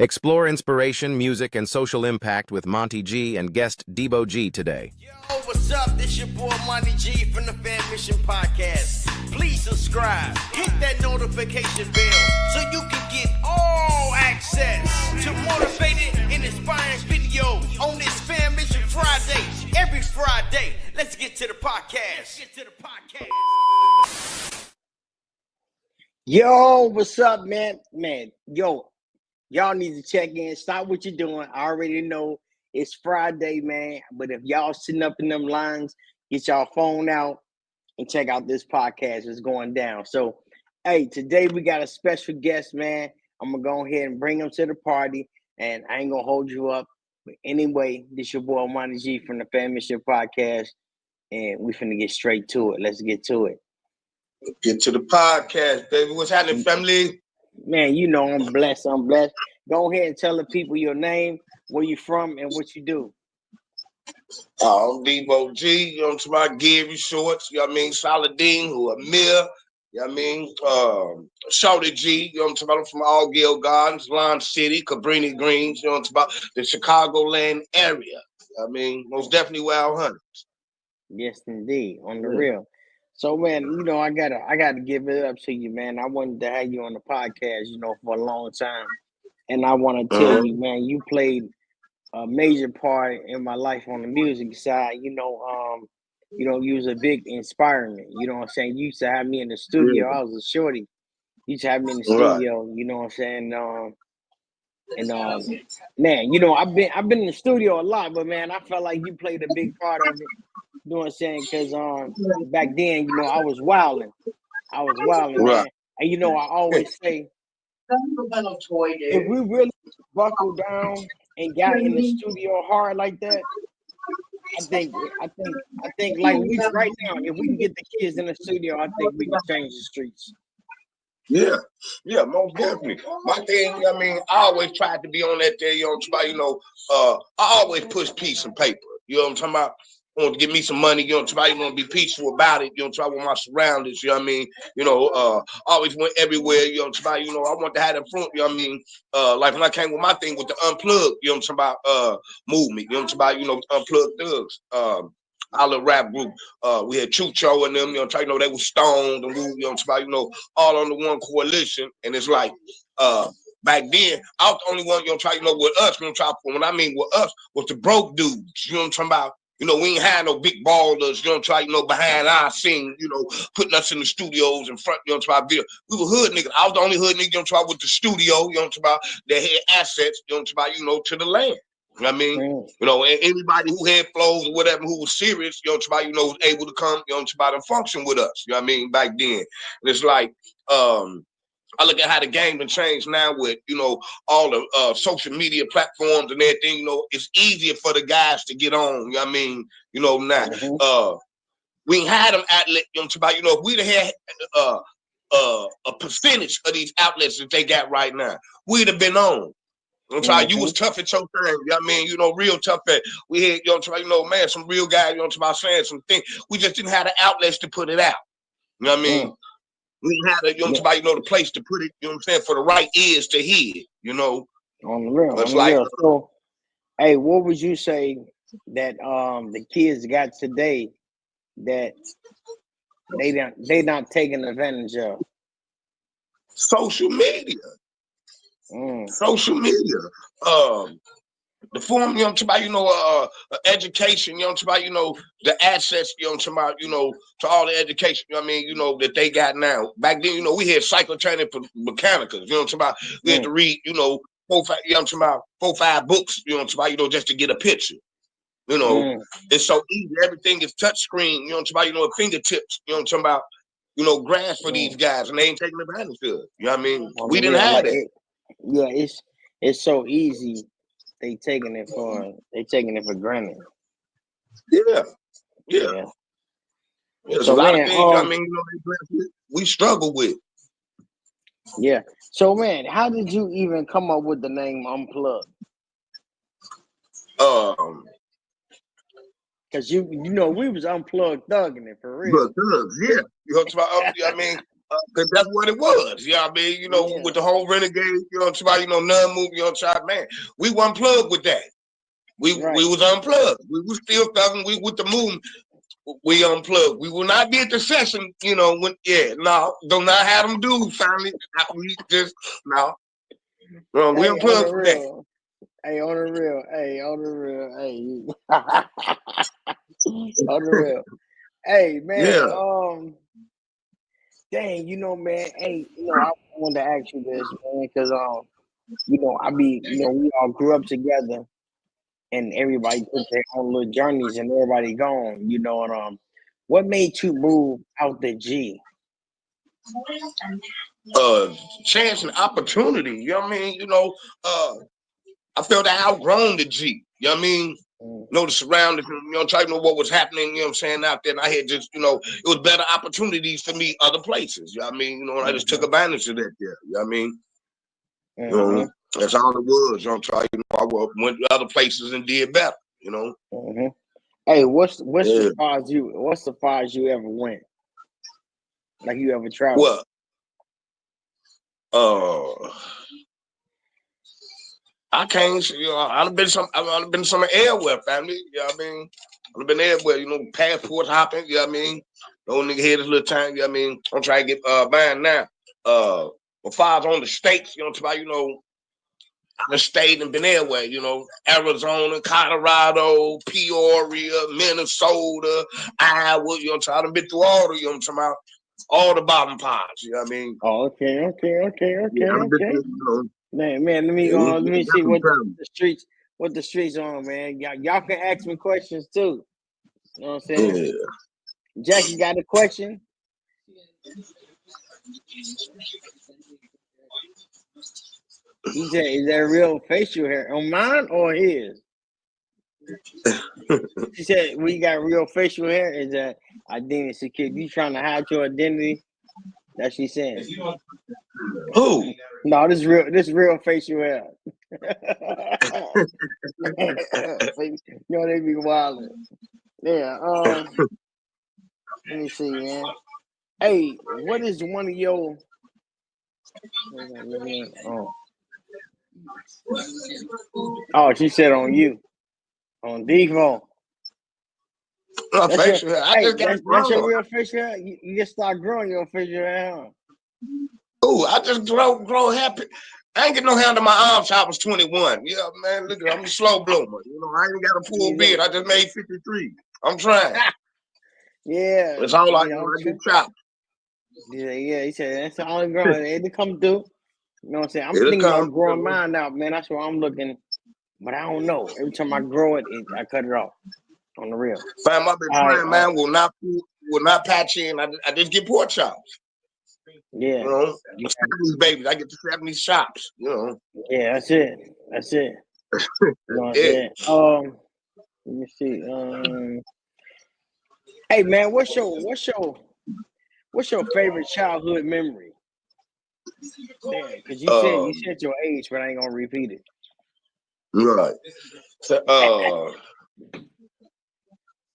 Explore inspiration, music, and social impact with Monty G and guest Debo G today. Yo, what's up? This your boy Monty G from the Fan Mission Podcast. Please subscribe, hit that notification bell so you can get all access to motivated and inspiring videos on this Fan Mission Friday. Every Friday. Let's get to the podcast. Yo, what's up, man? Yo, y'all need to check in. Stop what you're doing. I already know it's Friday, man. But if y'all sitting up in them lines, get y'all phone out and check out this podcast. It's going down. So, hey, today we got a special guest, man. I'm going to go ahead and bring him to the party. And I ain't going to hold you up. But anyway, this your boy, Monty G from the Fan Mission Podcast. And we finna get straight to it. Let's get to it. Get to the podcast, baby. What's happening, family? Man, you know I'm blessed. Go ahead and tell the people your name, where you from, and what you do. I'm Debo G. You know what I'm Gary Shorts. You know what I mean? Saladin, who Amir. You know what I mean? Shorty G. You know what I'm from Allgale Gardens, Lawn City, Cabrini Greens. You know what I'm about? The Chicagoland area. You know what I mean? Most definitely Wild Hunters. Yes, indeed. On the real. So, man, you know, I gotta give it up to you, man. I wanted to have you on the podcast, you know, for a long time. And I want to tell you, man, you played a major part in my life on the music side. You know, you was a big inspiring. You know what I'm saying? You used to have me in the studio. I was a shorty. You used to have me in the studio, you know what I'm saying? Man, you know, I've been in the studio a lot, but man, I felt like you played a big part of it. You know what I'm saying? Because back then, you know, I was wilding, man. And you know, I always say, if we really buckled down and got in the studio hard like that, I think like we right now, if we can get the kids in the studio, I think we can change the streets. Yeah, most definitely. My thing, I mean, I always tried to be on that there, you know, I always push peace and paper. You know what I'm talking about? I want to give me some money, you know what I'm talking about? You want to be peaceful about it, you know what I'm talking about, with my surroundings, you know what I mean? You know, always went everywhere, you know what I'm talking about? You know, I want to have the front, you know what I mean? Like when I came with my thing with the Unplugged, you know what I'm talking about, movement, you know what I'm talking about, you know, Unplugged Thugs, our little rap group. We had Chucho and them, you know, you know, they were stoned and we, you know, about, you know, all under one coalition. And it's like, back then, I was the only one, you know, try, you know, with us, you know, when I mean with us, was the broke dudes, you know what I'm talking about? You know, we ain't had no big ballers, you know, try, you know, behind our scene, you know, putting us in the studios in front, you know, try video. We were hood niggas. I was the only hood nigga, you know, try with the studio, you know, about that had assets, you know, about, you know, to the land. You know what I mean? You know, anybody who had flows or whatever who was serious, you know, was able to come, you know, and function with us. You know what I mean? Back then. And it's like, I look at how the game been changed now with, you know, all the social media platforms and everything. You know, it's easier for the guys to get on. You know what I mean? You know, now we ain't had them outlet, you know, you know, if we'd have had a percentage of these outlets that they got right now, we'd have been on. You know, you was tough at your time. You know what I mean? You know, real tough at. We had, you know, man, some real guys, you know, saying some things. We just didn't have the outlets to put it out. You know what I mean? We didn't have, you know, the place to put it, you know what I'm saying, for the right ears to hear, you know. On the real. So, hey, what would you say that the kids got today that they not taking advantage of? Social media. Social media. The form, you know, you know, education, you know, you know, the access, you know, to all the education, you know what I mean, you know, that they got now. Back then, you know, we had cyclotron for mechanicals, you know, we had to read, you know, 4, 5 books, you know, just to get a picture. You know, it's so easy. Everything is touch screen, you know, you know, fingertips, you know, grass for these guys, and they ain't taking advantage of it. You know what I mean? We didn't have it. Yeah, it's so easy. They taking it for granted. Yeah. So, There's a lot of things, I mean, you know, we struggle with. Yeah. So, man, how did you even come up with the name Unplugged? Because you know, we was unplugged thugging it for real. Yeah. You know what I mean? Cause that's what it was. You know what I mean? You know, Yeah. with the whole renegade, you know, non-movie, man. We wasn't plugged with that. We was unplugged. We was still thugging. We with the movement. We unplugged. We will not be at the session, you know, when do not have them do finally. We just no. We Hey, on the unplugged from that. real. Hey, on the real. Hey, on the real. Hey. On the real. Hey, man. Yeah. Dang, man. Hey, I wanted to ask you this, man, because we all grew up together, and everybody took their own little journeys, and everybody gone, and what made you move out the G? Chance and opportunity. You know what I mean? I felt I outgrown the G. You know what I mean? The surroundings, trying to know what was happening, you know what I'm saying, out there. And I had just, it was better opportunities for me other places. You know what I mean? And I just took advantage of that there. You know what I mean? That's all it was. I went to other places and did better, Hey, what's the farthest you ever went? Like you ever traveled? Well, I can't, I've been some airware family, you know what I mean? I've been everywhere, passport hopping, you know what I mean? No nigga here this little time, you know what I mean? I'm trying to get mine now. Before I was on the states, out of state and been everywhere, Arizona, Colorado, Peoria, Minnesota, Iowa, I done been through all the, all the bottom parts, you know what I mean? Oh, okay. Yeah, Man, let me see what the streets on, man. Y'all can ask me questions too. You know what I'm saying? Yeah. Jackie got a question? He said, "Is that real facial hair on mine or his?" She said, "We got real facial hair. Is that identity security? You trying to hide your identity?" That's she saying. Who? No, this real facial hair. They be wild. Yeah. Let me see, man. Hey, what is one of your? Oh, she said on you, on Devo. That's facial hair. I just got that's your grown. real facial hair. You just start growing your facial hair. Huh? Ooh, I just grow happy. I ain't get no hair under my arms till I was 21. Yeah, man, look, I'm a slow bloomer. I ain't got a full beard. I just made 53. I'm trying. Yeah. That's all I know. I get chopped. Yeah, he said that's all growing. It'll come through. You know what I'm saying? I'm It'll thinking come. about growing mine out, man. That's why I'm looking. But I don't know. Every time I grow it, I cut it off. On the real. Fam, I've been trying, man. Will not patch in. I just get pork chops. Yeah. These babies. I get the 70 chops. Yeah, that's it. You know what I'm saying? Let me see. Hey man, what's your favorite childhood memory? Yeah, because you said your age, but I ain't gonna repeat it. Right. So, I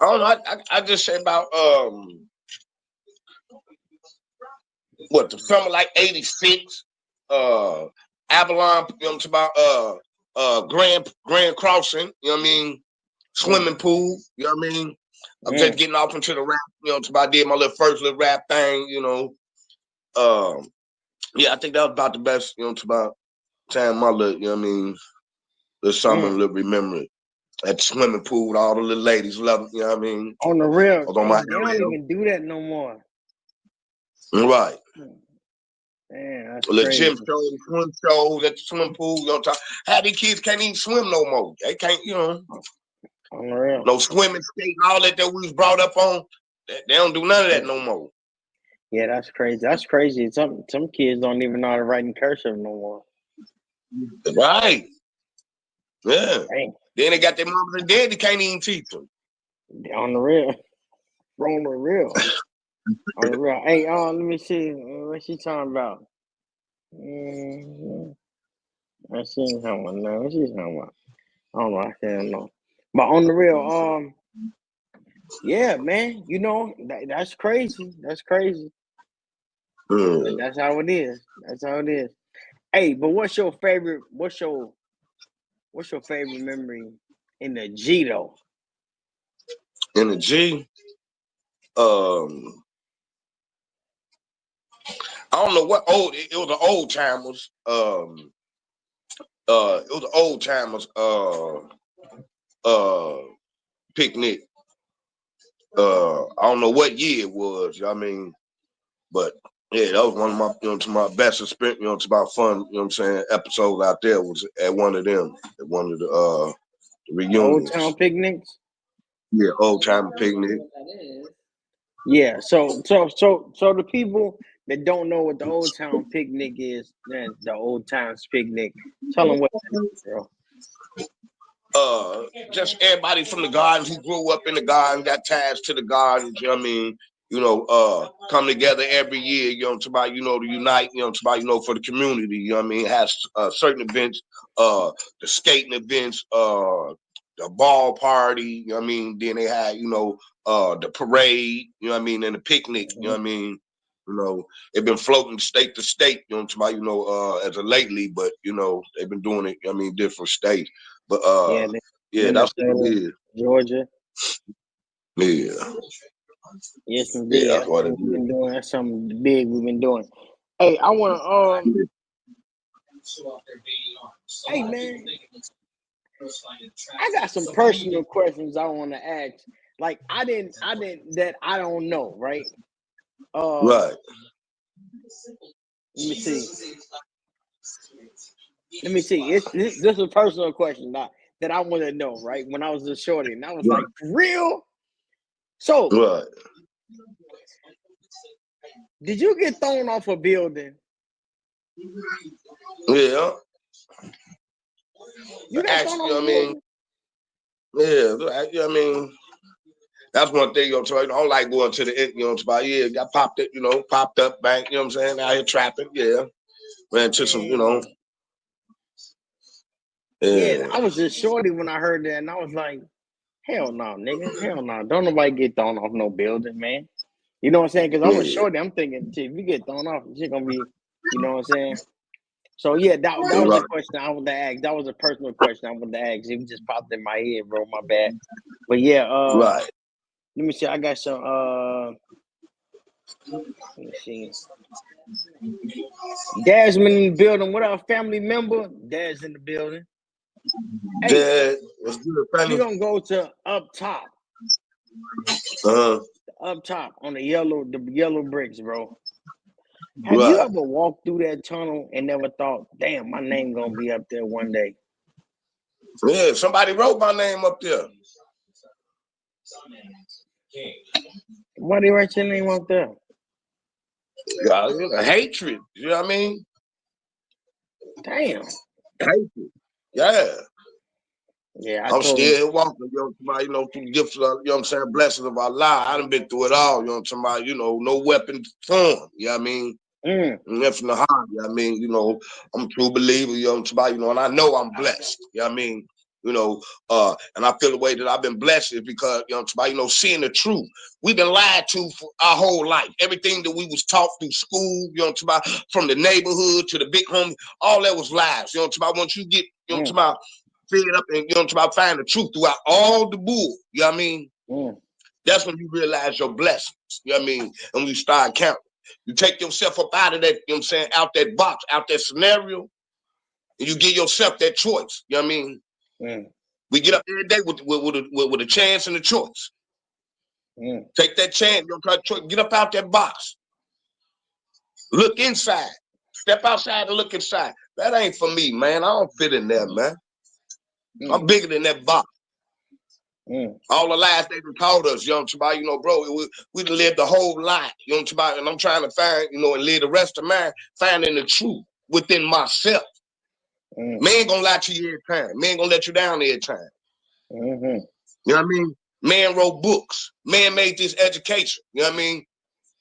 don't know. I just say about what the summer like '86, Avalon. About Grand Crossing. You know what I mean? Swimming pool. You know what I mean? I'm just getting off into the rap. I did my first little rap thing. Yeah, I think that was about the best. About time my little. You know what I mean? The summer little remember. At the swimming pool, all the little ladies love it, you know what I mean? On the real, on my they don't even do that no more. Right. Man, that's the crazy. Gym shows, swim shows at the swimming pool. How these kids can't even swim no more. They can't, On the real. No swimming, skate, all that we was brought up on. They don't do none of that no more. Yeah, that's crazy. That's crazy. Some kids don't even know how to write in cursive no more. Right. Yeah. Dang. Then they got their moms and daddy can't even teach them. On the real. On the real. On the real. Hey, let me see. What's she talking about? I seen someone now. What's she talking about? I don't know. I can't know. But on the real, yeah, man. That's crazy. That's crazy. Hmm. That's how it is. That's how it is. Hey, but what's your favorite? What's your favorite memory in the G though? In the G, um, I don't know what old. It was the old timers. It was the old timers. Picnic. I don't know what year it was. I mean, but yeah, that was one of my, to my best experience, to my fun, what I'm saying, episodes out there was at one of them, at one of the Old Town reunions. picnics. Yeah, old time picnic. Yeah. So the people that don't know what the Old Town picnic is, man, the Old Towns picnic. Tell them what that is, bro. Just everybody from the gardens who grew up in the garden, got ties to the gardens, you know what I mean? Come together every year, to unite, for the community, you know what I mean? Has certain events, the skating events, the ball party, you know what I mean? Then they had, the parade, you know what I mean, and the picnic, you know what I mean? They've been floating state to state, as of lately, but they've been doing it, different states. But Yeah, yeah, that's what it Minnesota, is. Georgia. Yeah, Yes, yeah, indeed. that's That's what it what we've is. been doing. That's something big we've been doing. Hey, I wanna hey man, I got some personal questions I wanna ask. Like I didn't that I don't know, right? Uh Right. let me see. Let me see. This is a personal question that I want to know, right? When I was a shorty, and I was Right. like, for real? So, Right. did you get thrown off a building? Yeah. You got thrown Actually, off a building? I mean, that's one thing, I don't like going to the end, got popped up bank, you know what I'm saying? Out here trapping, yeah. Ran to some, Damn. Yeah, yeah. I was just shorty when I heard that, and I was like, hell no, nigga. Hell no. Don't nobody get thrown off no building, man. You know what I'm saying? Because I'm a Yeah. shorty. I'm thinking, shit, if you get thrown off, shit gonna be, you know what I'm saying? So yeah, that was a Right. question I wanted to ask. That was a personal question I wanted to ask. It just popped in my head, bro. My bad. But yeah, Right. let me see. I got some. Let me see. Dad's in the building. What up, family member? Dad's in the building. Hey, Dad, what's good, we Penny? gonna go to up top, Uh-huh. up top on the yellow bricks, bro. Have you Right. ever walked through that tunnel and never thought, damn, my name gonna be up there one day? Yeah, somebody wrote my name up there. Why they write your name up there? Yeah, hatred. You know what I mean? Damn. Hatred. Yeah. Yeah, I I'm told him. still walking, through gifts, blessings of Allah. I done been through it all, no weapon form, you know what I mean? Mm, And then from the heart, you know what I mean? I'm a true believer, and I know I'm blessed, you know what I mean? And I feel the way that I've been blessed is because, seeing the truth. We've been lied to for our whole life. Everything that we was taught through school, from the neighborhood to the big home, all that was lies. Once you get, mm, fed up and, find the truth throughout all the bull, you know what I mean? mm, That's when you realize your blessings, you know what I mean? And when you start counting. You take yourself up out of that, out that box, out that scenario, and you give yourself that choice, you know what I mean? mm, We get up every day with a chance and a choice. mm. Take that chance. Get up out that box. Look inside. Step outside and look inside. That ain't for me, man. I don't fit in there, man. I'm Mm, bigger than that box. mm, All the lies they done taught us, bro, we lived the whole life, and I'm trying to find, and live the rest of mine, finding the truth within myself. mm, Man gonna lie to you every time. Man gonna let you down every time. mm-hmm. You know what I mean? Man wrote books. Man made this education. You know what I mean?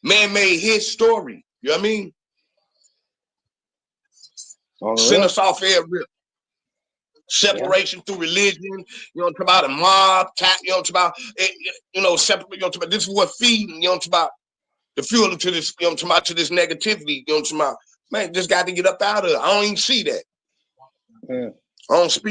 Man made his story. You know what I mean? On the Send real? us off air real. Yeah. Separation through religion. About a mob, separate, separate. This is what feeding, about the fuel to this, you know, to this negativity, you know, man, just got to get up out of it. I don't even see that. I don't speak.